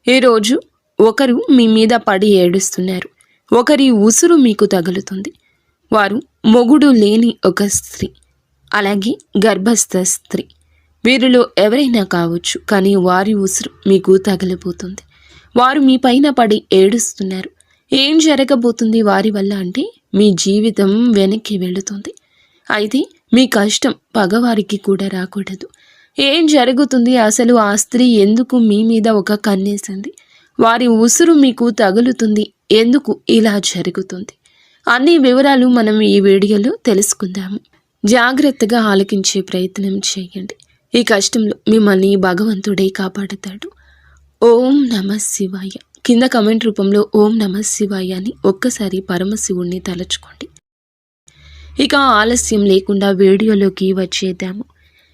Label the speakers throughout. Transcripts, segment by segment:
Speaker 1: ఈరోజు ఒకరు మీ మీద పడి ఏడుస్తున్నారు. ఒకరి ఉసురు మీకు తగులుతుంది. వారు మొగుడు లేని ఒక స్త్రీ, అలాగే గర్భస్థ స్త్రీ. వీరిలో ఎవరైనా కావచ్చు, కానీ వారి ఉసురు మీకు తగిలిపోతుంది. వారు మీ పైన పడి ఏడుస్తున్నారు. ఏం జరగబోతుంది వారి వల్ల అంటే మీ జీవితం వెనక్కి వెళుతుంది. అయితే మీ కష్టం పగవారికి కూడా రాకూడదు. ఏం జరుగుతుంది అసలు? ఆ స్త్రీ ఎందుకు మీ మీద ఒక కన్నేసింది? వారి ఉసురు మీకు తగులుతుంది. ఎందుకు ఇలా జరుగుతుంది? అన్ని వివరాలు మనం ఈ వీడియోలో తెలుసుకుందాము. జాగ్రత్తగా ఆలకించే ప్రయత్నం చేయండి. ఈ కష్టంలో మిమ్మల్ని భగవంతుడే కాపాడుతాడు. ఓం నమ శివాయ. కింద కమెంట్ రూపంలో ఓం నమ శివాయ అని ఒక్కసారి పరమశివుణ్ణి తలుచుకోండి. ఇక ఆలస్యం లేకుండా వీడియోలోకి వచ్చేద్దాము.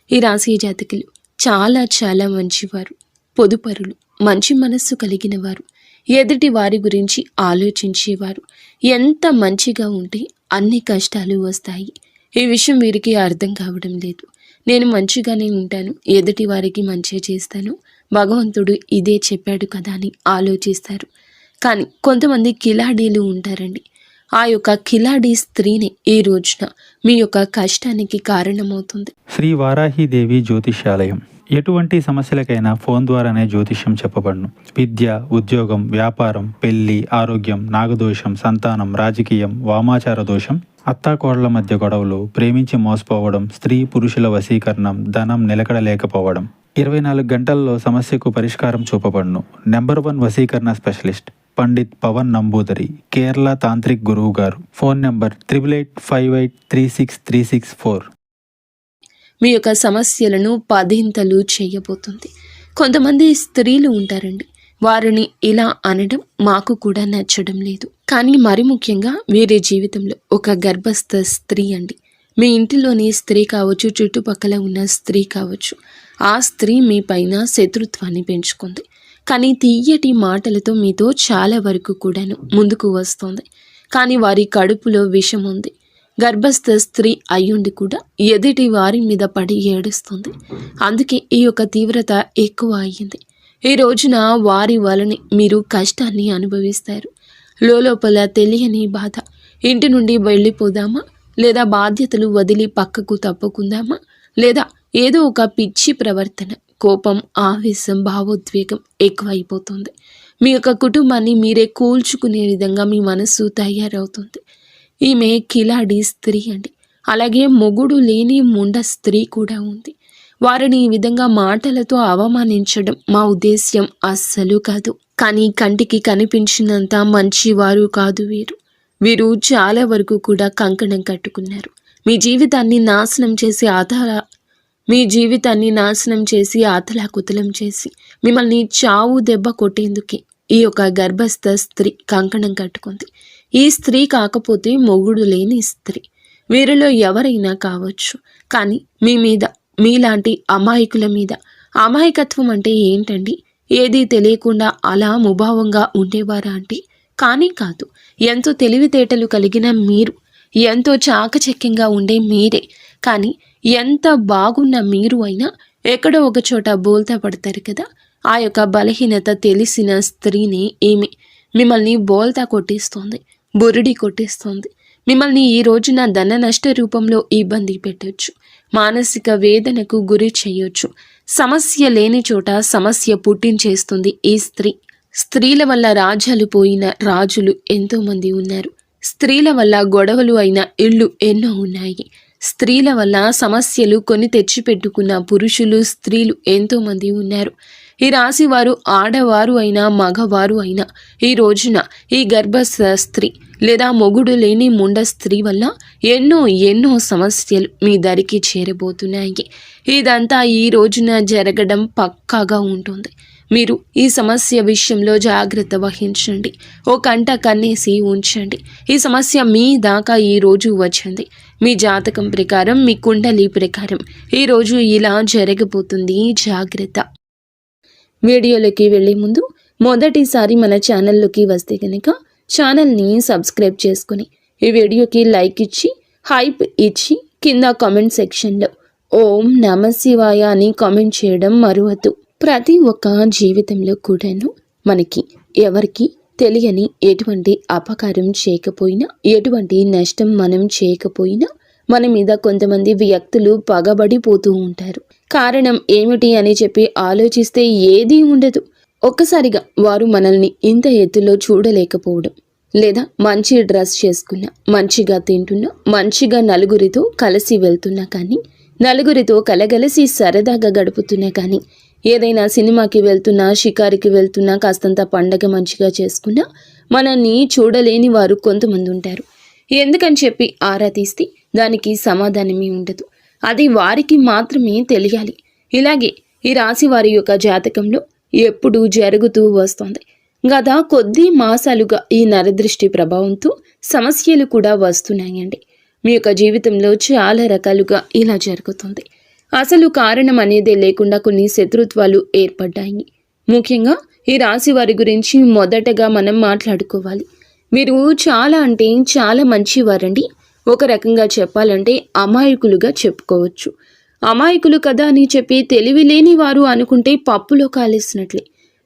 Speaker 1: ఈ రాశి జాతకులు చాలా మంచివారు, పొదుపరులు, మంచి మనస్సు కలిగిన వారు, ఎదుటి వారి గురించి ఆలోచించేవారు. ఎంత మంచిగా ఉంటే అన్ని కష్టాలు వస్తాయి. ఈ విషయం వీరికి అర్థం కావడం లేదు. నేను మంచిగానే ఉంటాను, ఎదుటి వారికి మంచి చేస్తాను, భగవంతుడు ఇదే చెప్పాడు కదా అని ఆలోచిస్తారు. కానీ కొంతమంది కిలాడీలు ఉంటారండి. ఆ యొక్క కిలాడీ స్త్రీని ఈ రోజున మీ యొక్క కష్టానికి కారణమవుతుంది.
Speaker 2: శ్రీ వారాహిదేవి జ్యోతిష్యాలయం. ఎటువంటి సమస్యలకైనా ఫోన్ ద్వారానే జ్యోతిష్యం చెప్పబడును. విద్య, ఉద్యోగం, వ్యాపారం, పెళ్లి, ఆరోగ్యం, నాగదోషం, సంతానం, రాజకీయం, వామాచార దోషం, అత్తాకోడళ్ల మధ్య గొడవలు, ప్రేమించి మోసపోవడం, స్త్రీ పురుషుల వశీకరణం, ధనం నిలకడ లేకపోవడం, 24 గంటల్లో సమస్యకు పరిష్కారం చూపబడును. నెంబర్ 1 వశీకరణ స్పెషలిస్ట్ పండిత్ పవన్ నంబూదరి, కేరళ తాంత్రిక్ గురువు గారు. Phone number 8885836364.
Speaker 1: మీ యొక్క సమస్యలను పదింతలు చేయబోతుంది. కొంతమంది స్త్రీలు ఉంటారండి, వారిని ఇలా అనడం మాకు కూడా నచ్చడం లేదు. కానీ మరి ముఖ్యంగా వీరి జీవితంలో ఒక గర్భస్థ స్త్రీ అండి. మీ ఇంటిలోని స్త్రీ కావచ్చు, చుట్టుపక్కల ఉన్న స్త్రీ కావచ్చు, ఆ స్త్రీ మీ పైన శత్రుత్వాన్ని పెంచుకుంది. కానీ తీయటి మాటలతో మీతో చాలా వరకు కూడాను ముందుకు వస్తుంది. కానీ వారి కడుపులో విషం ఉంది. గర్భస్థ స్త్రీ అయ్యుండి కూడా ఎదుటి వారి మీద పడి ఏడుస్తుంది. అందుకే ఈ యొక్క తీవ్రత ఎక్కువ అయ్యింది. ఈ రోజున వారి వలనే మీరు కష్టాన్ని అనుభవిస్తారు. లోపల తెలియని బాధ. ఇంటి నుండి వెళ్ళిపోదామా, లేదా బాధ్యతలు వదిలి పక్కకు తప్పుకుందామా, లేదా ఏదో ఒక పిచ్చి ప్రవర్తన, కోపం, ఆవేశం, భావోద్వేగం ఎక్కువైపోతుంది. మీ యొక్క కుటుంబాన్ని మీరే కూల్చుకునే విధంగా మీ మనస్సు తయారవుతుంది. ఈమె కిలాడి స్త్రీ అండి. అలాగే మొగుడు లేని ముండ స్త్రీ కూడా ఉంది. వారిని ఈ విధంగా మాటలతో అవమానించడం మా ఉద్దేశ్యం అస్సలు కాదు. కానీ కంటికి కనిపించినంత మంచివారు కాదు వీరు. వీరు చాలా వరకు కూడా కంకణం కట్టుకున్నారు. మీ జీవితాన్ని నాశనం చేసి ఆతలాకుతలం చేసి మిమ్మల్ని చావు దెబ్బ కొట్టేందుకే ఈ యొక్క గర్భస్థ స్త్రీ కంకణం కట్టుకుంది. ఈ స్త్రీ కాకపోతే మొగుడు లేని స్త్రీ. వీరిలో ఎవరైనా కావచ్చు. కానీ మీ మీద, మీలాంటి అమాయకుల మీద, అమాయకత్వం అంటే ఏంటండి? ఏదీ తెలియకుండా అలా ముభావంగా ఉండేవారా అంటే కానీ కాదు. ఎంతో తెలివితేటలు కలిగిన మీరు, ఎంతో చాకచక్యంగా ఉండే మీరే, కానీ ఎంత బాగున్న మీరు అయినా ఎక్కడో ఒక చోట బోల్తా పడతారు కదా. ఆ యొక్క బలహీనత తెలిసిన స్త్రీని ఈమె మిమ్మల్ని బోల్తా కొట్టిస్తోంది, బురుడి కొట్టిస్తోంది. మిమ్మల్ని ఈ రోజున ధన నష్ట రూపంలో ఇబ్బంది పెట్టొచ్చు, మానసిక వేదనకు గురి చేయొచ్చు. సమస్య లేని చోట సమస్య పుట్టించేస్తుంది ఈ స్త్రీ. స్త్రీల వల్ల రాజ్యాలు పోయిన రాజులు ఎంతోమంది ఉన్నారు. స్త్రీల వల్ల గొడవలు అయిన ఇళ్ళు ఎన్నో ఉన్నాయి. స్త్రీల వల్ల సమస్యలు కొని తెచ్చిపెట్టుకున్న పురుషులు, స్త్రీలు ఎంతోమంది ఉన్నారు. ఈ రాశి వారు ఆడవారు అయినా మగవారు అయినా ఈ రోజున ఈ గర్భస్థ స్త్రీ లేదా మొగుడు లేని ముండ స్త్రీ వల్ల ఎన్నో సమస్యలు మీ దరికి చేరబోతున్నాయి. ఇదంతా ఈ రోజున జరగడం పక్కాగా ఉంటుంది. మీరు ఈ సమస్య విషయంలో జాగ్రత్త వహించండి. ఓ కంట కన్నేసి ఉంచండి. ఈ సమస్య మీ దాకా ఈరోజు వచ్చింది. మీ జాతకం ప్రకారం, మీ కుండలి ప్రకారం ఈరోజు ఇలా జరగబోతుంది. జాగ్రత్త. వీడియోలోకి వెళ్ళే ముందు మొదటిసారి మన ఛానల్లోకి వస్తే కనుక ఛానల్ని సబ్స్క్రైబ్ చేసుకుని ఈ వీడియోకి లైక్ ఇచ్చి, హైప్ ఇచ్చి, కింద కామెంట్ సెక్షన్లో ఓం నమ శివాయ అని కామెంట్ చేయడం మరువద్దు. ప్రతి ఒక్క జీవితంలో కూడాను మనకి ఎవరికి తెలియని ఎటువంటి అపకారం చేయకపోయినా, ఎటువంటి నష్టం మనం చేయకపోయినా మన మీద కొంతమంది వ్యక్తులు పగబడిపోతూ ఉంటారు. కారణం ఏమిటి అని చెప్పి ఆలోచిస్తే ఏదీ ఉండదు. ఒక్కసారిగా వారు మనల్ని ఇంత ఎత్తులో చూడలేకపోవడం, లేదా మంచి డ్రెస్ చేసుకున్నా, మంచిగా తింటున్నా, మంచిగా నలుగురితో కలిసి వెళ్తున్నా కానీ, నలుగురితో కలగలిసి సరదాగా గడుపుతున్నా కానీ, ఏదైనా సినిమాకి వెళ్తున్నా, షికారికి వెళ్తున్నా, కాస్తంత పండగ మంచిగా చేసుకున్నా మనల్ని చూడలేని వారు కొంతమంది ఉంటారు. ఎందుకని చెప్పి ఆరా తీస్తే దానికి సమాధానమే ఉండదు. అది వారికి మాత్రమే తెలియాలి. ఇలాగే ఈ రాశి వారి యొక్క జాతకంలో ఎప్పుడూ జరుగుతూ వస్తుంది. గత కొద్ది మాసాలుగా ఈ నరదృష్టి ప్రభావంతో సమస్యలు కూడా వస్తున్నాయండి. మీ యొక్క జీవితంలో చాలా రకాలుగా ఇలా జరుగుతుంది. అసలు కారణం అనేదే లేకుండా కొన్ని శత్రుత్వాలు ఏర్పడ్డాయి. ముఖ్యంగా ఈ రాశి వారి గురించి మొదటగా మనం మాట్లాడుకోవాలి. మీరు చాలా అంటే చాలా మంచివారండి. ఒక రకంగా చెప్పాలంటే అమాయకులుగా చెప్పుకోవచ్చు. అమాయకులు కదా అని చెప్పి తెలివి లేని వారు అనుకుంటే పప్పులో కాలేసినట్లే.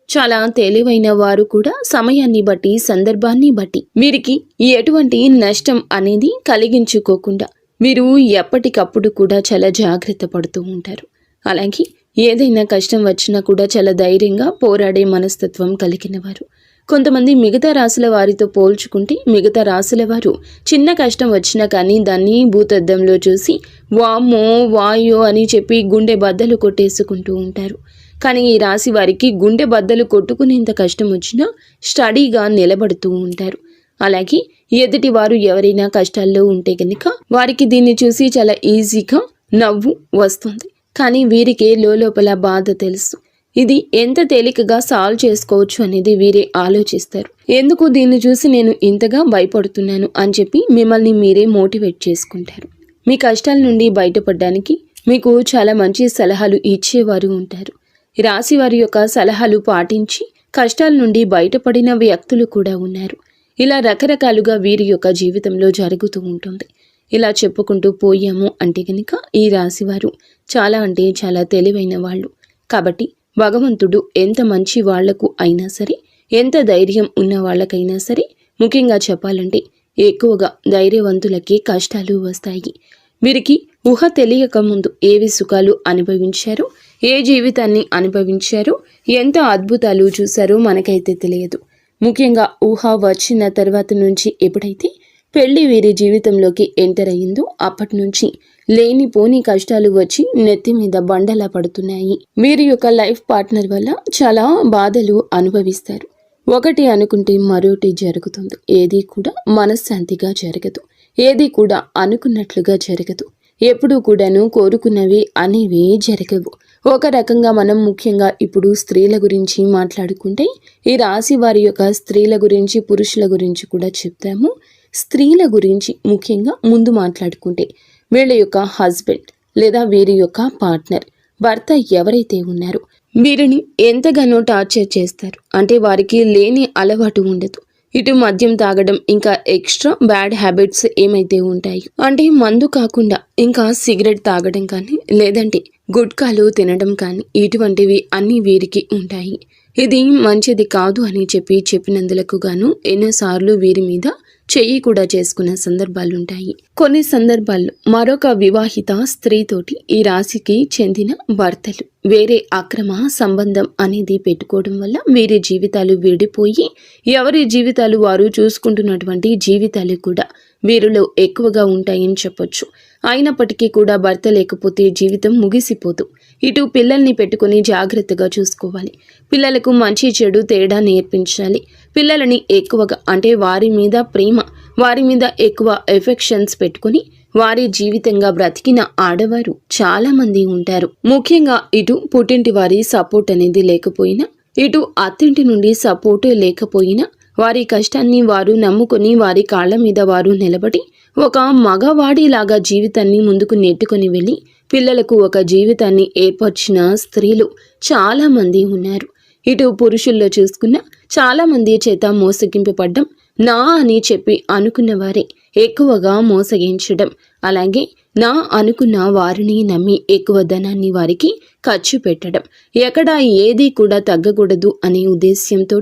Speaker 1: చాలా తెలివైన వారు కూడా సమయాన్ని బట్టి, సందర్భాన్ని బట్టి వీరికి ఎటువంటి నష్టం అనేది కలిగించుకోకుండా మీరు ఎప్పటికప్పుడు కూడా చాలా జాగ్రత్త పడుతూ ఉంటారు. అలాగే ఏదైనా కష్టం వచ్చినా కూడా చాలా ధైర్యంగా పోరాడే మనస్తత్వం కలిగిన వారు. కొంతమంది మిగతా రాశుల వారితో పోల్చుకుంటే మిగతా రాశుల వారు చిన్న కష్టం వచ్చినా కానీ దాన్ని భూతద్దంలో చూసి వామ్మో వాయో అని చెప్పి గుండె బద్దలు కొట్టేసుకుంటూ ఉంటారు. కానీ ఈ రాశి వారికి గుండె బద్దలు కొట్టుకునేంత కష్టం వచ్చినా స్టడీగా నిలబడుతూ ఉంటారు. అలాగే ఎదుటి వారు ఎవరైనా కష్టాల్లో ఉంటే కనుక వారికి దీన్ని చూసి చాలా ఈజీగా నవ్వు వస్తుంది. కానీ వీరికి లోపల బాధ తెలుసు. ఇది ఎంత తేలికగా సాల్వ్ చేసుకోవచ్చు అనేది వీరే ఆలోచిస్తారు. ఎందుకు దీన్ని చూసి నేను ఇంతగా భయపడుతున్నాను అని చెప్పి మిమ్మల్ని మీరే మోటివేట్ చేసుకుంటారు. మీ కష్టాల నుండి బయటపడడానికి మీకు చాలా మంచి సలహాలు ఇచ్చేవారు ఉంటారు. ఈ రాశి వారి యొక్క సలహాలు పాటించి కష్టాల నుండి బయటపడిన వ్యక్తులు కూడా ఉన్నారు. ఇలా రకరకాలుగా వీరి యొక్క జీవితంలో జరుగుతూ ఉంటుంది. ఇలా చెప్పుకుంటూ పోయాము అంటే కనుక ఈ రాశివారు చాలా అంటే చాలా తెలివైన వాళ్ళు. కాబట్టి భగవంతుడు ఎంత మంచి వాళ్లకు అయినా సరే, ఎంత ధైర్యం ఉన్న వాళ్ళకైనా సరే, ముఖ్యంగా చెప్పాలంటే ఎక్కువగా ధైర్యవంతులకి కష్టాలు వస్తాయి. వీరికి ఊహ తెలియక ముందు ఏవి సుఖాలు అనుభవించారో, ఏ జీవితాన్ని అనుభవించారో, ఎంత అద్భుతాలు చూశారో మనకైతే తెలియదు. ముఖ్యంగా ఊహ వచ్చిన తర్వాత నుంచి ఎప్పుడైతే పెళ్లి వీరి జీవితంలోకి ఎంటర్ అయ్యిందో అప్పటి నుంచి లేనిపోని కష్టాలు వచ్చి నెత్తి మీద బండలా పడుతున్నాయి. వీరి యొక్క లైఫ్ పార్ట్నర్ వల్ల చాలా బాధలు అనుభవిస్తారు. ఒకటి అనుకుంటే మరొకటి జరుగుతుంది. ఏది కూడా మనశ్శాంతిగా జరగదు. ఏది కూడా అనుకున్నట్లుగా జరగదు. ఎప్పుడూ కూడాను కోరుకున్నవి అనేవి జరగవు. ఒక రకంగా మనం ముఖ్యంగా ఇప్పుడు స్త్రీల గురించి మాట్లాడుకుంటే ఈ రాశి వారి యొక్క స్త్రీల గురించి, పురుషుల గురించి కూడా చెప్తాము. స్త్రీల గురించి ముఖ్యంగా ముందు మాట్లాడుకుంటే వీళ్ళ యొక్క హస్బెండ్ లేదా వీరి యొక్క పార్ట్నర్, భర్త ఎవరైతే ఉన్నారో వీరిని ఎంతగానో టార్చర్ చేస్తారు. అంటే వారికి లేని అలవాటు ఉండదు. ఇటు మద్యం తాగడం, ఇంకా ఎక్స్ట్రా బ్యాడ్ హ్యాబిట్స్ ఏమైతే ఉంటాయో, అంటే మందు కాకుండా ఇంకా సిగరెట్ తాగడం కానీ, లేదంటే గుట్కాలు తినడం కానీ, ఇటువంటివి అన్నీ వీరికి ఉంటాయి. ఇది మంచిది కాదు అని చెప్పినందులకు గాను ఎన్నోసార్లు వీరి మీద చెయ్యి కూడా చేసుకున్న సందర్భాలుంటాయి. కొన్ని సందర్భాల్లో మరొక వివాహిత స్త్రీతోటి ఈ రాశికి చెందిన భర్తలు వేరే అక్రమ సంబంధం అనేది పెట్టుకోవడం వల్ల వీరి జీవితాలు విడిపోయి ఎవరి జీవితాలు వారు చూసుకుంటున్నటువంటి జీవితాలు కూడా వీరిలో ఎక్కువగా ఉంటాయని చెప్పొచ్చు. అయినప్పటికీ కూడా భర్త లేకపోతే జీవితం ముగిసిపోదు. ఇటు పిల్లల్ని పెట్టుకుని జాగ్రత్తగా చూసుకోవాలి. పిల్లలకు మంచి చెడు తేడా నేర్పించాలి. పిల్లలని ఎక్కువగా అంటే వారి మీద ప్రేమ, వారి మీద ఎక్కువ ఎఫెక్షన్స్ పెట్టుకుని వారి జీవితంగా బ్రతికిన ఆడవారు చాలా మంది ఉంటారు. ముఖ్యంగా ఇటు పుట్టింటి వారి సపోర్ట్ అనేది లేకపోయినా, ఇటు అత్తింటి నుండి సపోర్ట్ లేకపోయినా వారి కష్టాన్ని వారు నమ్ముకొని వారి కాళ్ళ మీద వారు నిలబడి ఒక మగవాడిలాగా జీవితాన్ని ముందుకు నెట్టుకొని వెళ్ళి పిల్లలకు ఒక జీవితాన్ని ఏర్పరిచిన స్త్రీలు చాలా మంది ఉన్నారు. ఇటు పురుషుల్లో చూసుకున్న చాలా మంది చేత మోసగింపబడ్డం, నా అని చెప్పి అనుకున్న వారే ఎక్కువగా మోసగించడం, అలాగే నా అనుకున్న వారిని నమ్మి ఎక్కువ ధనాన్ని వారికి ఖర్చు పెట్టడం, ఎక్కడా ఏది కూడా తగ్గకూడదు అనే ఉద్దేశ్యంతో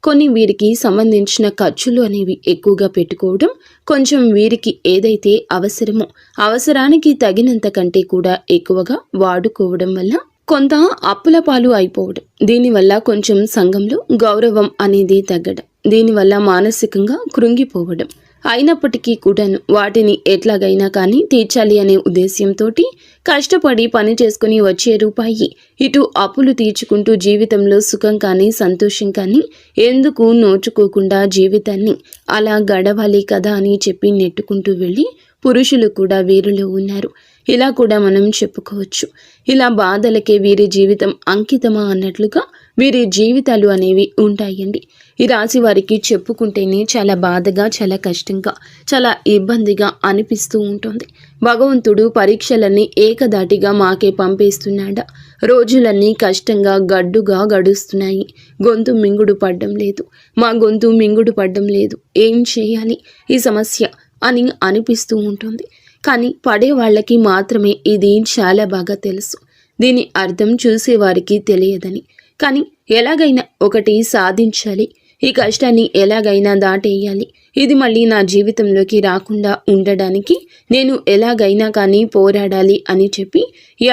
Speaker 1: కొన్ని వీరికి సంబంధించిన ఖర్చులు అనేవి ఎక్కువగా పెట్టుకోవడం, కొంచెం వీరికి ఏదైతే అవసరమో అవసరానికి తగినంత కంటే కూడా ఎక్కువగా వాడుకోవడం వల్ల కొంత అప్పుల పాలు అయిపోవడం, దీనివల్ల కొంచెం సంఘంలో గౌరవం అనేది తగ్గడం, దీనివల్ల మానసికంగా కృంగిపోవడం, అయినప్పటికీ కూడాను వాటిని ఎట్లాగైనా కానీ తీర్చాలి అనే ఉద్దేశ్యంతో కష్టపడి పని చేసుకుని వచ్చే రూపాయి ఇటు అప్పులు తీర్చుకుంటూ జీవితంలో సుఖం కానీ సంతోషం కానీ ఎందుకు నోచుకోకుండా జీవితాన్ని అలా గడవాలి కదా అని చెప్పి నెట్టుకుంటూ వెళ్ళి పురుషులు కూడా వీరిలో ఉన్నారు. ఇలా కూడా మనం చెప్పుకోవచ్చు. ఇలా బాధలకే వీరి జీవితం అంకితమా అన్నట్లుగా వీరి జీవితాలు అనేవి ఉంటాయండి. ఈ రాశి వారికి చెప్పుకుంటేనే చాలా బాధగా, చాలా కష్టంగా, చాలా ఇబ్బందిగా అనిపిస్తూ ఉంటుంది. భగవంతుడు పరీక్షలన్నీ ఏకదాటిగా మాకే పంపేస్తున్నాడా? రోజులన్నీ కష్టంగా గడ్డుగా గడుస్తున్నాయి. గొంతు మింగుడు పడ్డం లేదు, మా గొంతు మింగుడు పడ్డం లేదు, ఏం చేయాలి ఈ సమస్య అని అనిపిస్తూ ఉంటుంది. కానీ పడే వాళ్ళకి మాత్రమే ఇది చాలా బాగా తెలుసు. దీని అర్థం చూసేవారికి తెలియదని. కానీ ఎలాగైనా ఒకటి సాధించాలి, ఈ కష్టాన్ని ఎలాగైనా దాటేయాలి, ఇది మళ్ళీ నా జీవితంలోకి రాకుండా ఉండడానికి నేను ఎలాగైనా కానీ పోరాడాలి అని చెప్పి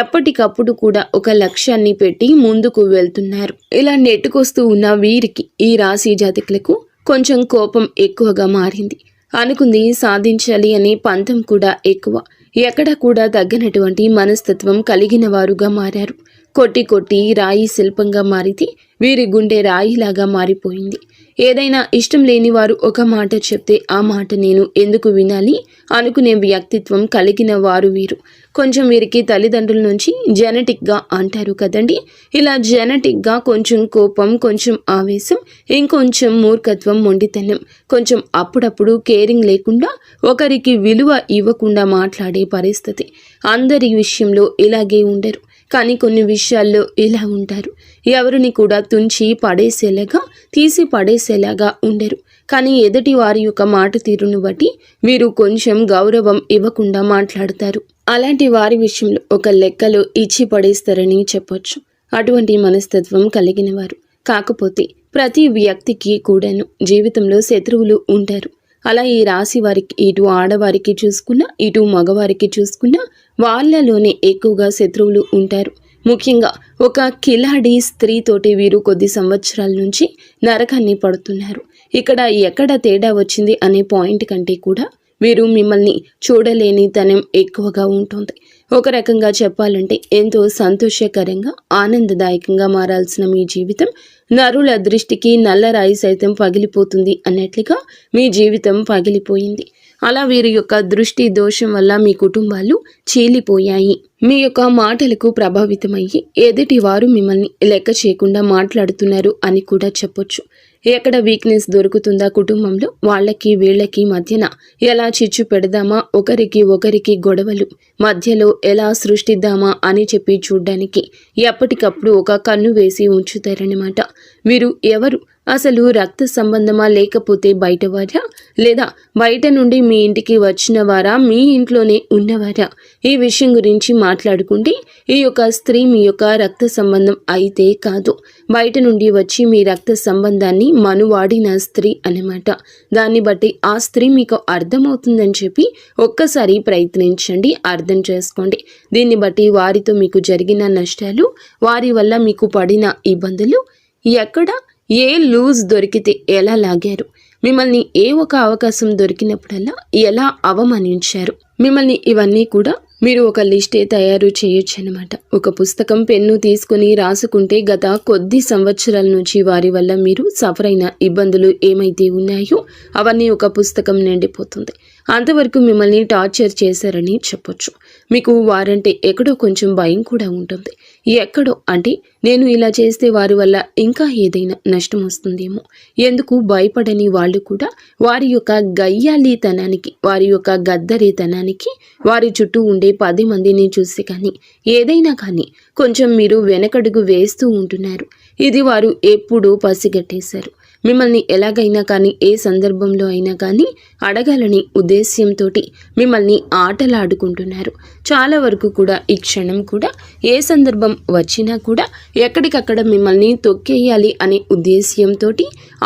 Speaker 1: ఎప్పటికప్పుడు కూడా ఒక లక్ష్యాన్ని పెట్టి ముందుకు వెళ్తున్నారు. ఇలా నెట్టుకొస్తూ ఉన్న వీరికి, ఈ రాశి జాతకులకు కొంచెం కోపం ఎక్కువగా మారింది. అనుకుంది సాధించాలి అనే పంతం కూడా ఎక్కువ. ఎక్కడ కూడా తగ్గనటువంటి మనస్తత్వం కలిగిన వారుగా మారారు. కొట్టి కొట్టి రాయి శిల్పంగా మారితే వీరి గుండె రాయిలాగా మారిపోయింది. ఏదైనా ఇష్టం లేని వారు ఒక మాట చెప్తే ఆ మాట నేను ఎందుకు వినాలి అనుకునే వ్యక్తిత్వం కలిగిన వారు వీరు. కొంచెం వీరికి తల్లిదండ్రుల నుంచి జెనెటిక్గా అంటారు కదండి, ఇలా జెనెటిక్గా కొంచెం కోపం, కొంచెం ఆవేశం, ఇంకొంచెం మూర్ఖత్వం, మొండితనం, కొంచెం అప్పుడప్పుడు కేరింగ్ లేకుండా ఒకరికి విలువ ఇవ్వకుండా మాట్లాడే పరిస్థితి. అందరి విషయంలో ఇలాగే ఉండరు, కానీ కొన్ని విషయాల్లో ఇలా ఉంటారు. ఎవరిని కూడా తుంచి పడేసేలాగా, తీసి పడేసేలాగా ఉండరు. కానీ ఎదుటి వారి యొక్క మాట తీరును బట్టి వీరు కొంచెం గౌరవం ఇవ్వకుండా మాట్లాడతారు. అలాంటి వారి విషయంలో ఒక లెక్కలో ఇచ్చి పడేస్తారని చెప్పొచ్చు. అటువంటి మనస్తత్వం కలిగిన వారు. కాకపోతే ప్రతి వ్యక్తికి కూడాను జీవితంలో శత్రువులు ఉంటారు. అలా ఈ రాశి వారికి, ఇటు ఆడవారికి చూసుకున్నా ఇటు మగవారికి చూసుకున్నా వాళ్ళలోనే ఎక్కువగా శత్రువులు ఉంటారు. ముఖ్యంగా ఒక కిలాడి స్త్రీతోటి వీరు కొద్ది సంవత్సరాల నుంచి నరకాన్ని పడుతున్నారు. ఇక్కడ ఎక్కడ తేడా వచ్చింది అనే పాయింట్ కంటే కూడా వీరు మిమ్మల్ని చూడలేని తనం ఎక్కువగా ఉంటుంది. ఒక రకంగా చెప్పాలంటే ఎంతో సంతోషకరంగా, ఆనందదాయకంగా మారాల్సిన మీ జీవితం నరుల దృష్టికి నల్లరాయి సైతం పగిలిపోతుంది అన్నట్లుగా మీ జీవితం పగిలిపోయింది. అలా వీరి యొక్క దృష్టి దోషం వల్ల మీ కుటుంబాలు చీలిపోయాయి. మీ యొక్క మాటలకు ప్రభావితమయ్యి ఎదుటి వారు మిమ్మల్ని లెక్క చేయకుండా మాట్లాడుతున్నారు అని కూడా చెప్పొచ్చు. ఎక్కడ వీక్నెస్ దొరుకుతుందా కుటుంబంలో, వాళ్ళకి వీళ్ళకి మధ్యన ఎలా చిచ్చు పెడదామా, ఒకరికి గొడవలు మధ్యలో ఎలా సృష్టిద్దామా అని చెప్పి చూడ్డానికి ఎప్పటికప్పుడు ఒక కన్ను వేసి ఉంచుతారన్నమాట. వీరు ఎవరు? అసలు రక్త సంబంధమా, లేకపోతే బయటవారా, లేదా బయట నుండి మీ ఇంటికి వచ్చిన వారా, మీ ఇంట్లోనే ఉన్నవారా? ఈ విషయం గురించి మాట్లాడుకుంటే ఈ యొక్క స్త్రీ మీ యొక్క రక్త సంబంధం అయితే కాదు, బయట నుండి వచ్చి మీ రక్త సంబంధాన్ని మనువాడిన స్త్రీ అన్నమాట. దాన్ని బట్టి ఆ స్త్రీ మీకు అర్థమవుతుందని చెప్పి ఒక్కసారి ప్రయత్నించండి, అర్థం చేసుకోండి. దీన్ని బట్టి వారితో మీకు జరిగిన నష్టాలు, వారి వల్ల మీకు పడిన ఇబ్బందులు, ఎక్కడ ఏ లూజ్ దొరికితే ఎలా లాగారు, మిమ్మల్ని ఏ ఒక అవకాశం దొరికినప్పుడల్లా ఎలా అవమానించారు, మిమ్మల్ని ఇవన్నీ కూడా మీరు ఒక లిస్టే తయారు చేయొచ్చు అనమాట. ఒక పుస్తకం, పెన్ను తీసుకుని రాసుకుంటే గత కొద్ది సంవత్సరాల నుంచి వారి వల్ల మీరు సఫర్ అయిన ఇబ్బందులు ఏమైతే ఉన్నాయో అవన్నీ ఒక పుస్తకం నిండిపోతుంది. అంతవరకు మిమ్మల్ని టార్చర్ చేశారని చెప్పొచ్చు. మీకు వారంటే ఎక్కడో కొంచెం భయం కూడా ఉంటుంది. ఎక్కడో అంటే నేను ఇలా చేస్తే వారి వల్ల ఇంకా ఏదైనా నష్టం వస్తుందేమో, ఎందుకు భయపడని వాళ్ళు కూడా వారి యొక్క గయ్యాళితనానికి, వారి యొక్క గద్దరితనానికి వారి చుట్టూ ఉండే 10 మందిని చూసి కానీ ఏదైనా కానీ కొంచెం మీరు వెనకడుగు వేస్తూ ఉంటున్నారు. ఇది వారు ఎప్పుడూ పసిగట్టేశారు. మిమ్మల్ని ఎలాగైనా కానీ ఏ సందర్భంలో అయినా కానీ అడగాలని ఉద్దేశ్యంతో మిమ్మల్ని ఆటలాడుకుంటున్నారు. చాలా వరకు కూడా ఈ క్షణం కూడా ఏ సందర్భం వచ్చినా కూడా ఎక్కడికక్కడ మిమ్మల్ని తొక్కేయాలి అనే ఉద్దేశ్యంతో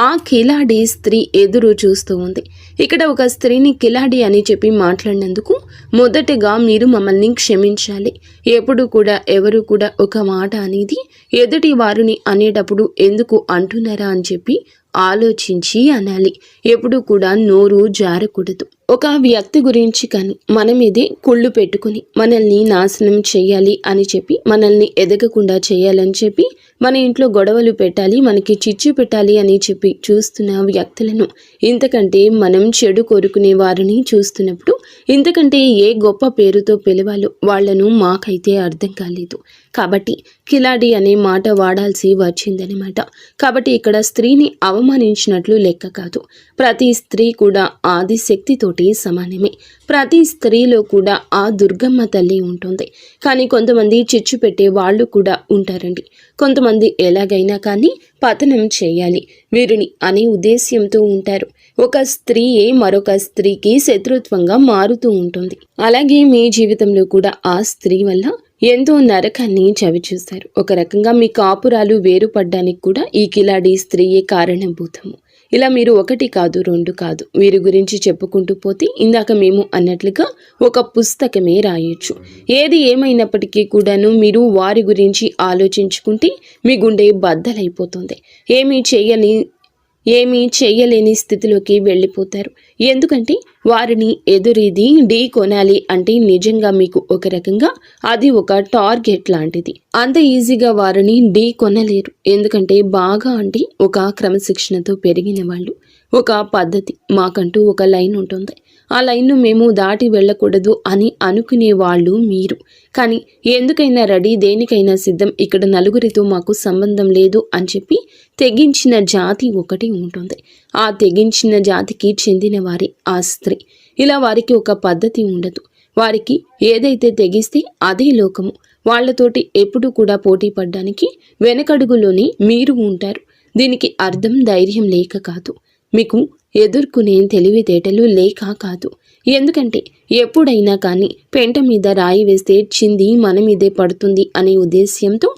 Speaker 1: ఆ కిలాడి స్త్రీ ఎదురు చూస్తూ ఉంది. ఇక్కడ ఒక స్త్రీని కిలాడి అని చెప్పి మాట్లాడినందుకు మొదటగా మీరు మమ్మల్ని క్షమించాలి. ఎప్పుడు కూడా ఎవరు కూడా ఒక మాట అనేది ఎదుటి వారిని అనేటప్పుడు ఎందుకు అంటున్నారా అని చెప్పి ఆలోచించి అనాలి. ఎప్పుడు కూడా నోరు జారకూడదు. ఒక వ్యక్తి గురించి కానీ మన మీదే కుళ్ళు పెట్టుకుని మనల్ని నాశనం చేయాలి అని చెప్పి, మనల్ని ఎదగకుండా చేయాలని చెప్పి, మన ఇంట్లో గొడవలు పెట్టాలి, మనకి చిచ్చు పెట్టాలి అని చెప్పి చూస్తున్న వ్యక్తులను, ఇంతకంటే మనం చెడు కోరుకునే వారిని చూస్తున్నప్పుడు ఇంతకంటే ఏ గొప్ప పేరుతో పిలవాలో వాళ్లను మాకైతే అర్థం కాలేదు. కాబట్టి కిలాడి అనే మాట వాడాల్సి వచ్చిందనమాట. కాబట్టి ఇక్కడ స్త్రీని అవమానించినట్లు లెక్క కాదు. ప్రతి స్త్రీ కూడా ఆదిశక్తితోటి సమానమే. ప్రతి స్త్రీలో కూడా ఆ దుర్గమ్మ తల్లి ఉంటుంది. కానీ కొంతమంది చిచ్చు పెట్టే వాళ్ళు కూడా ఉంటారండి. కొంతమంది ఎలాగైనా కానీ పతనం చేయాలి వీరిని అనే ఉద్దేశ్యంతో ఉంటారు. ఒక స్త్రీయే మరొక స్త్రీకి శత్రుత్వంగా మారుతూ ఉంటుంది. అలాగే మీ జీవితంలో కూడా ఆ స్త్రీ వల్ల ఎంతో నరకాన్ని చవిచూస్తారు. ఒక రకంగా మీ కాపురాలు వేరుపడ్డానికి కూడా ఈ కిలాడి స్త్రీయే కారణభూతము. ఇలా మీరు ఒకటి కాదు, రెండు కాదు, వీరి గురించి చెప్పుకుంటూ పోతే ఇందాక మేము అన్నట్లుగా ఒక పుస్తకమే రాయొచ్చు. ఏది ఏమైనప్పటికీ కూడాను మీరు వారి గురించి ఆలోచించుకుంటే మీ గుండె బద్దలైపోతుంది. ఏమీ చేయలేని స్థితిలోకి వెళ్ళిపోతారు. ఎందుకంటే వారిని ఎదురీది ఢీ కొనాలి అంటే నిజంగా మీకు ఒక రకంగా అది ఒక టార్గెట్ లాంటిది. అంత ఈజీగా వారిని ఢీ కొనలేరు. ఎందుకంటే బాగా అంటే ఒక క్రమశిక్షణతో పెరిగిన వాళ్ళు, ఒక పద్ధతి, మాకంటూ ఒక లైన్ ఉంటుంది. ఆ లైన్ను మేము దాటి వెళ్ళకూడదు అని అనుకునే వాళ్ళు మీరు. కానీ ఎందుకైనా రెడీ, దేనికైనా సిద్ధం, ఇక్కడ నలుగురితో మాకు సంబంధం లేదు అని చెప్పి తెగించిన జాతి ఒకటి ఉంటుంది. ఆ తెగించిన జాతికి చెందిన వారి ఆ స్త్రీ. ఇలా వారికి ఒక పద్ధతి ఉండదు. వారికి ఏదైతే తెగిస్తే అదే లోకము. వాళ్లతోటి ఎప్పుడు కూడా పోటీ పడ్డానికి వెనకడుగులోనే మీరు ఉంటారు. దీనికి అర్థం ధైర్యం లేక కాదు, మీకు ఎదుర్కొనే తెలివితేటలు లేక కాదు. ఎందుకంటే ఎప్పుడైనా కానీ పెంట మీద రాయి వేస్తే చింది మన మీదే పడుతుంది అనే ఉద్దేశ్యంతో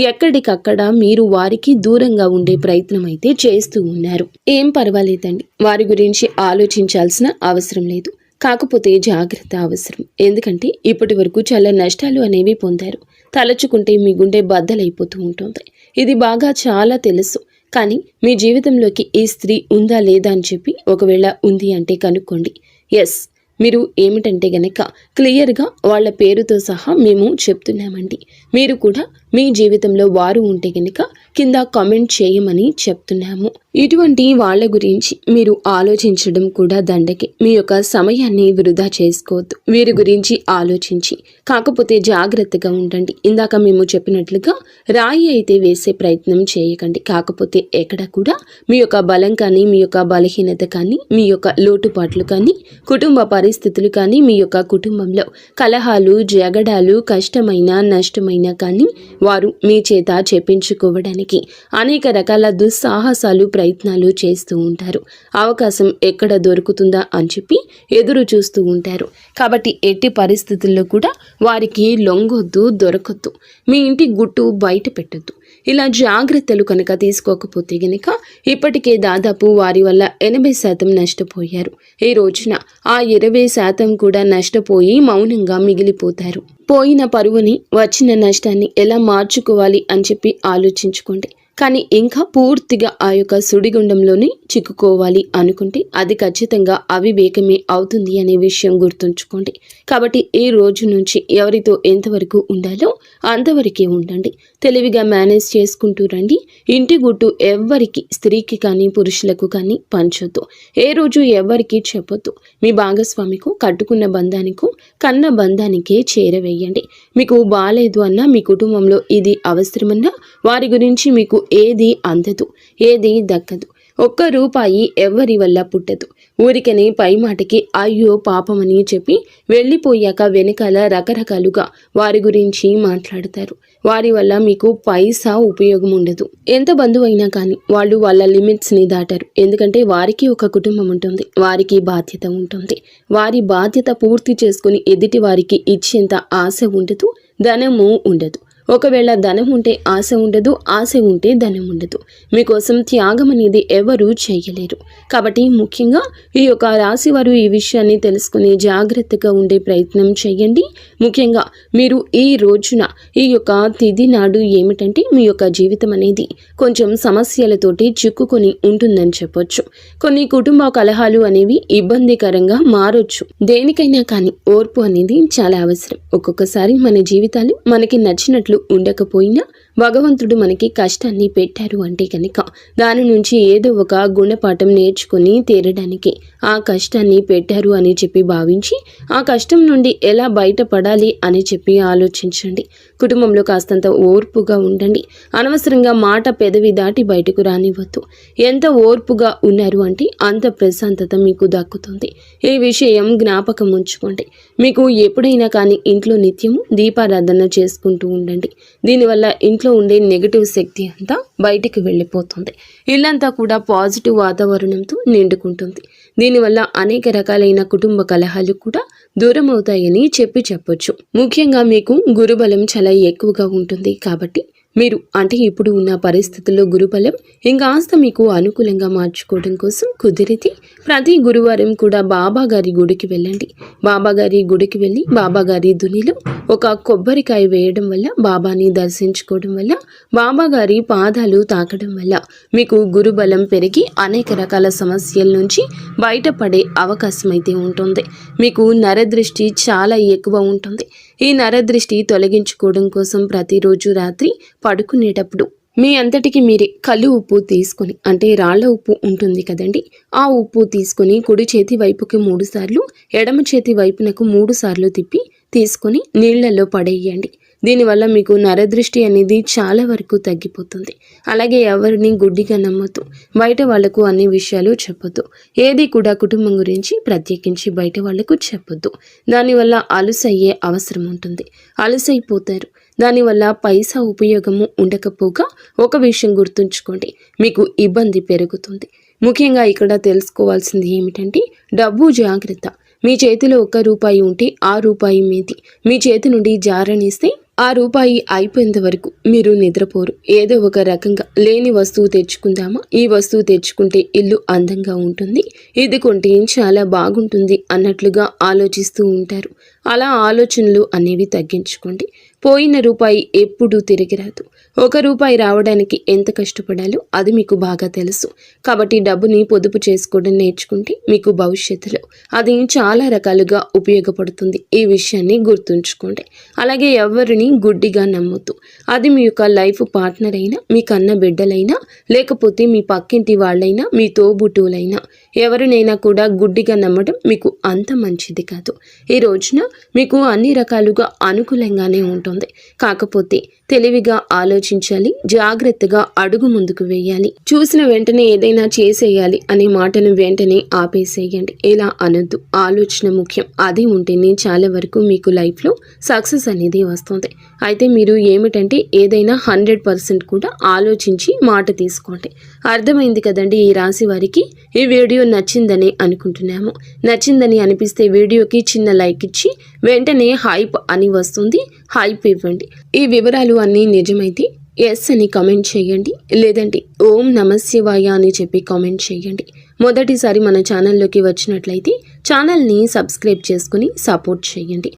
Speaker 1: ఎక్కడికక్కడ మీరు వారికి దూరంగా ఉండే ప్రయత్నం అయితే చేస్తూ ఉన్నారు. ఏం పర్వాలేదండి, వారి గురించి ఆలోచించాల్సిన అవసరం లేదు. కాకపోతే జాగ్రత్త అవసరం. ఎందుకంటే ఇప్పటి వరకు చాలా నష్టాలు అనేవి పొందారు. తలచుకుంటే మీ గుండె బద్దలైపోతూ ఉంటుంది. ఇది బాగా చాలా తెలుసు. కానీ మీ జీవితంలోకి ఈ స్త్రీ ఉందా లేదా అని చెప్పి ఒకవేళ ఉంది అంటే కనుక్కోండి. ఎస్, మీరు ఏమిటంటే గనక క్లియర్గా వాళ్ళ పేరుతో సహా మేము చెప్తున్నామండి. మీరు కూడా మీ జీవితంలో వారు ఉంటే గనక కింద కామెంట్ చేయమని చెప్తున్నాము. ఇటువంటి వాళ్ళ గురించి మీరు ఆలోచించడం కూడా దండకే. మీ యొక్క సమయాన్ని వృధా చేసుకోవద్దు. వీరి గురించి ఆలోచించి కాకపోతే జాగ్రత్తగా ఉండండి. ఇందాక మేము చెప్పినట్లుగా రాయి అయితే వేసే ప్రయత్నం చేయకండి. కాకపోతే ఎక్కడ కూడా మీ యొక్క బలం కానీ, మీ యొక్క బలహీనత కానీ, మీ యొక్క లోటుపాట్లు కానీ, కుటుంబ పరిస్థితులు కానీ, మీ యొక్క కుటుంబంలో కలహాలు, జగడాలు, కష్టమైన నష్టమైన కానీ వారు మీ చేత చెప్పించుకోవడానికి అనేక రకాల దుస్సాహసాలు, ప్రయత్నాలు చేస్తూ ఉంటారు. అవకాశం ఎక్కడ దొరుకుతుందా అని చెప్పి ఎదురు చూస్తూ ఉంటారు. కాబట్టి ఎట్టి పరిస్థితుల్లో కూడా వారికి లొంగొద్దు, దొరకొద్దు. మీ ఇంటి గుట్టు బయట పెట్టద్దు. ఇలా జాగ్రత్తలు కనుక తీసుకోకపోతే గనక ఇప్పటికే దాదాపు వారి వల్ల 80% నష్టపోయారు. ఈ రోజున ఆ 20% కూడా నష్టపోయి మౌనంగా మిగిలిపోతారు. పోయిన పరువుని, వచ్చిన నష్టాన్ని ఎలా మార్చుకోవాలి అని చెప్పి ఆలోచించుకోండి. కానీ ఇంకా పూర్తిగా ఆ యొక్క సుడిగుండంలోనే చిక్కుకోవాలి అనుకుంటే అది ఖచ్చితంగా అవివేకమే అవుతుంది అనే విషయం గుర్తుంచుకోండి. కాబట్టి ఈ రోజు నుంచి ఎవరితో ఎంతవరకు ఉండాలో అంతవరకే ఉండండి. తెలివిగా మేనేజ్ చేసుకుంటూ రండి. ఇంటి గుట్టు ఎవ్వరికి, స్త్రీకి కానీ పురుషులకు కానీ పంచొద్దు. ఏ రోజు ఎవ్వరికి చెప్పొద్దు. మీ భాగస్వామికు, కట్టుకున్న బంధానికో, కన్న బంధానికే చేరవేయండి. మీకు బాలేదు అన్నా, మీ కుటుంబంలో ఇది అవసరమన్నా వారి గురించి మీకు ఏది అందదు, ఏది దక్కదు. ఒక్క రూపాయి ఎవ్వరి వల్ల పుట్టదు. ఊరికనే పై మాటకి అయ్యో పాపమని చెప్పి వెళ్ళిపోయాక వెనకాల రకరకాలుగా వారి గురించి మాట్లాడతారు. వారి వల్ల మీకు పైసా ఉపయోగం ఉండదు. ఎంత బంధువు అయినా కానీ వాళ్ళు వాళ్ళ లిమిట్స్ని దాటారు. ఎందుకంటే వారికి ఒక కుటుంబం ఉంటుంది, వారికి బాధ్యత ఉంటుంది. వారి బాధ్యత పూర్తి చేసుకుని ఎదుటి వారికి ఇచ్చేంత ఆశ ఉండదు, ధనము ఉండదు. ఒకవేళ ధనం ఉంటే ఆశ ఉండదు, ఆశ ఉంటే ధనం ఉండదు. మీకోసం త్యాగం అనేది ఎవరూ చేయలేరు. కాబట్టి ముఖ్యంగా ఈ యొక్క రాశి వారు ఈ విషయాన్ని తెలుసుకుని జాగ్రత్తగా ఉండే ప్రయత్నం చేయండి. ముఖ్యంగా మీరు ఈ రోజున ఈ యొక్క తిథి నాడు ఏమిటంటే మీ యొక్క జీవితం అనేది కొంచెం సమస్యలతోటి చిక్కుకొని ఉంటుందని చెప్పొచ్చు. కొన్ని కుటుంబ కలహాలు అనేవి ఇబ్బందికరంగా మారొచ్చు. దేనికైనా కానీ ఓర్పు అనేది చాలా అవసరం. ఒక్కొక్కసారి మన జీవితాలు మనకి నచ్చినట్లు ఉండకపోయినా భగవంతుడు మనకి కష్టాన్ని పెట్టారు అంటే కనుక దాని నుంచి ఏదో ఒక గుణపాఠం నేర్చుకుని తీరడానికి ఆ కష్టాన్ని పెట్టారు అని చెప్పి భావించి ఆ కష్టం నుండి ఎలా బయటపడాలి అని చెప్పి ఆలోచించండి. కుటుంబంలో కాస్తంత ఓర్పుగా ఉండండి. అనవసరంగా మాట పెదవి దాటి బయటకు రానివ్వద్దు. ఎంత ఓర్పుగా ఉన్నారు అంటే అంత ప్రశాంతత మీకు దక్కుతుంది. ఈ విషయం జ్ఞాపకం ఉంచుకోండి. మీకు ఎప్పుడైనా కానీ ఇంట్లో నిత్యము దీపారాధన చేసుకుంటూ ఉండండి. దీనివల్ల ఇంట్లో ఉండే నెగటివ్ శక్తి అంతా బయటికి వెళ్ళిపోతుంది. ఇల్లంతా కూడా పాజిటివ్ వాతావరణంతో నిండుకుంటుంది. దీనివల్ల అనేక రకాలైన కుటుంబ కలహాలు కూడా దూరం అవుతాయని చెప్పొచ్చు. ముఖ్యంగా మీకు గురుబలం చాలా ఎక్కువగా ఉంటుంది. కాబట్టి మీరు అంటే ఇప్పుడు ఉన్న పరిస్థితుల్లో గురుబలం ఇంకాస్త మీకు అనుకూలంగా మార్చుకోవడం కోసం కుదిరితే ప్రతి గురువారం కూడా బాబా గారి గుడికి వెళ్ళండి. బాబా గారి గుడికి వెళ్ళి బాబా గారి దునిలో ఒక కొబ్బరికాయ వేయడం వల్ల, బాబాని దర్శించుకోవడం వల్ల, బాబా గారి పాదాలు తాకడం వల్ల మీకు గురుబలం పెరిగి అనేక రకాల సమస్యల నుంచి బయటపడే అవకాశం అయితే ఉంటుంది. మీకు నరదృష్టి చాలా ఎక్కువ ఉంటుంది. ఈ నరదృష్టి తొలగించుకోవడం కోసం ప్రతిరోజు రాత్రి పడుకునేటప్పుడు మీ అంతటికి మీరే కళ్ళు ఉప్పు తీసుకొని, అంటే రాళ్ల ఉప్పు ఉంటుంది కదండి, ఆ ఉప్పు తీసుకొని కుడి చేతి వైపుకి 3 సార్లు, ఎడమ చేతి వైపునకు 3 సార్లు తిప్పి తీసుకొని నీళ్లలో పడేయండి. దీనివల్ల మీకు నరదృష్టి అనేది చాలా వరకు తగ్గిపోతుంది. అలాగే ఎవరిని గుడ్డిగా నమ్మొద్దు. బయట వాళ్లకు అన్ని విషయాలు చెప్పొద్దు. ఏది కూడా కుటుంబం గురించి ప్రత్యేకించి బయట వాళ్లకు చెప్పొద్దు. దానివల్ల అలుసయ్యే అవసరం ఉంటుంది. అలుసైపోతారు. దానివల్ల పైసా ఉపయోగము ఉండకపోగా ఒక విషయం గుర్తుంచుకోండి, మీకు ఇబ్బంది పెరుగుతుంది. ముఖ్యంగా ఇక్కడ తెలుసుకోవాల్సింది ఏమిటంటే డబ్బు జాగ్రత్త. మీ చేతిలో 1 రూపాయి ఉంటే ఆ రూపాయి మీది. మీ చేతి నుండి జారనిస్తే ఆ రూపాయి అయిపోయేంత వరకు మీరు నిద్రపోరు. ఏదో ఒక రకంగా లేని వస్తువు తెచ్చుకుందామా, ఈ వస్తువు తెచ్చుకుంటే ఇల్లు అందంగా ఉంటుంది, ఇది కొంటే చాలా బాగుంటుంది అన్నట్లుగా ఆలోచిస్తూ ఉంటారు. అలా ఆలోచనలు అనేవి తగ్గించుకోండి. పోయిన రూపాయి ఎప్పుడూ తిరిగి రాదు. 1 రూపాయి రావడానికి ఎంత కష్టపడాలో అది మీకు బాగా తెలుసు. కాబట్టి డబ్బుని పొదుపు చేసుకోవడం నేర్చుకుంటే మీకు భవిష్యత్తులో అది చాలా రకాలుగా ఉపయోగపడుతుంది. ఈ విషయాన్ని గుర్తుంచుకోండి. అలాగే ఎవరిని గుడ్డిగా నమ్మొద్దు. అది మీ యొక్క లైఫ్ పార్ట్నర్ అయినా, మీ కన్న బిడ్డలైనా, లేకపోతే మీ పక్కింటి వాళ్ళైనా, మీ తోబుట్టువులైనా, ఎవరినైనా కూడా గుడ్డిగా నమ్మడం మీకు అంత మంచిది కాదు. ఈ రోజున మీకు అన్ని రకాలుగా అనుకూలంగానే ఉంటుంది. కాకపోతే తెలివిగా ఆలోచించాలి, జాగ్రత్తగా అడుగు ముందుకు వేయాలి. చూసిన వెంటనే ఏదైనా చేసేయాలి అనే మాటను వెంటనే ఆపేసేయండి. ఇలా అనొద్దు. ఆలోచన ముఖ్యం. అది ఉంటేనే చాలా వరకు మీకు లైఫ్లో సక్సెస్ అనేది వస్తుంది. అయితే మీరు ఏమిటంటే ఏదైనా 100% కూడా ఆలోచించి మాట తీసుకోండి. అర్థమైంది కదండి ఈ రాశి వారికి. ఈ వీడియో నచ్చిందని అనుకుంటున్నాము. నచ్చిందని అనిపిస్తే వీడియోకి చిన్న లైక్ ఇచ్చి వెంటనే హైప్ అని వస్తుంది, హైప్ ఇవ్వండి. ఈ వివరాలు అన్నీ నిజమైతే ఎస్ అని కామెంట్ చేయండి, లేదంటే ఓం నమశివాయ అని చెప్పి కామెంట్ చేయండి. మొదటిసారి మన ఛానల్లోకి వచ్చినట్లయితే ఛానల్ని సబ్స్క్రైబ్ చేసుకుని సపోర్ట్ చేయండి.